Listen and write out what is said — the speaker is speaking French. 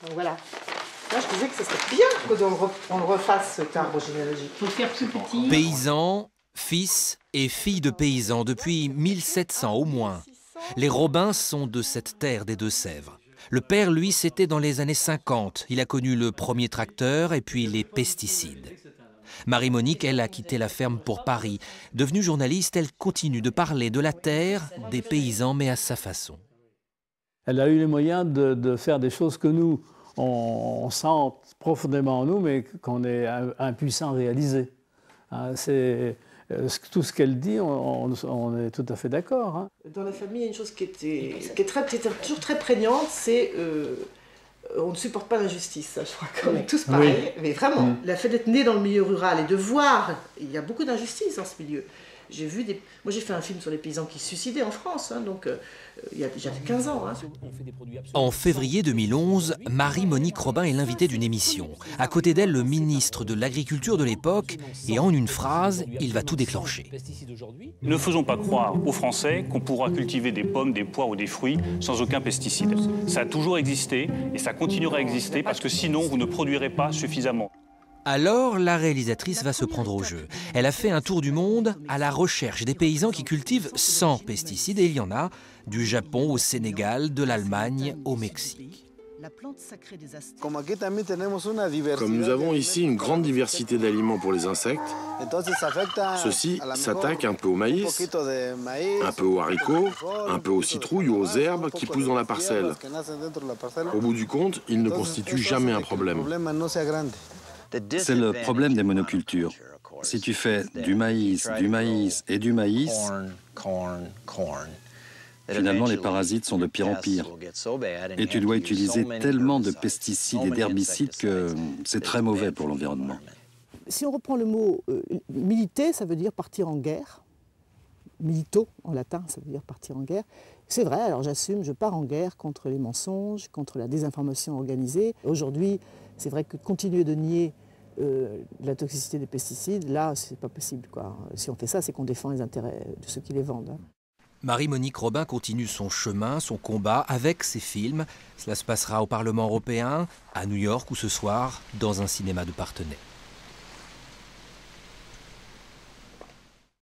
Donc voilà. Là, je disais que ce serait bien qu'on le refasse, cet arbre généalogique. Il faut le faire plus petit. Paysans, fils et filles de paysans depuis 1700 au moins. Les Robin sont de cette terre des Deux-Sèvres. Le père, lui, c'était dans les années 50. Il a connu le premier tracteur et puis les pesticides. Marie-Monique, elle, a quitté la ferme pour Paris. Devenue journaliste, elle continue de parler de la terre, des paysans, mais à sa façon. Elle a eu les moyens de faire des choses que nous, on sent profondément en nous, mais qu'on est impuissant à réaliser. Hein, tout ce qu'elle dit, on est tout à fait d'accord. Hein. Dans la famille, il y a une chose qui était toujours très prégnante, c'est on ne supporte pas l'injustice. Ça, je crois qu'on est tous pareils. Oui. Mais vraiment, le fait d'être né dans le milieu rural et de voir, il y a beaucoup d'injustice dans ce milieu. Moi, j'ai fait un film sur les paysans qui se suicidaient en France, hein, donc il y a déjà 15 ans. Hein. En février 2011, Marie-Monique Robin est l'invitée d'une émission. À côté d'elle, le ministre de l'Agriculture de l'époque, et en une phrase, il va tout déclencher. Ne faisons pas croire aux Français qu'on pourra cultiver des pommes, des poires ou des fruits sans aucun pesticide. Ça a toujours existé et ça continuera à exister parce que sinon, vous ne produirez pas suffisamment. Alors, la réalisatrice va se prendre au jeu. Elle a fait un tour du monde à la recherche des paysans qui cultivent sans pesticides, et il y en a, du Japon au Sénégal, de l'Allemagne au Mexique. Comme nous avons ici une grande diversité d'aliments pour les insectes, ceux-ci s'attaquent un peu au maïs, un peu aux haricots, un peu aux citrouilles ou aux herbes qui poussent dans la parcelle. Au bout du compte, ils ne constituent jamais un problème. C'est le problème des monocultures. Si tu fais du maïs et du maïs, finalement les parasites sont de pire en pire. Et tu dois utiliser tellement de pesticides et d'herbicides que c'est très mauvais pour l'environnement. Si on reprend le mot militer, ça veut dire partir en guerre. Milito, en latin, ça veut dire partir en guerre. C'est vrai, alors j'assume, je pars en guerre contre les mensonges, contre la désinformation organisée. Aujourd'hui, c'est vrai que continuer de nier la toxicité des pesticides, là, c'est pas possible, quoi. Si on fait ça, c'est qu'on défend les intérêts de ceux qui les vendent. Hein. Marie-Monique Robin continue son chemin, son combat avec ses films. Cela se passera au Parlement européen, à New York ou ce soir, dans un cinéma de Parthenay.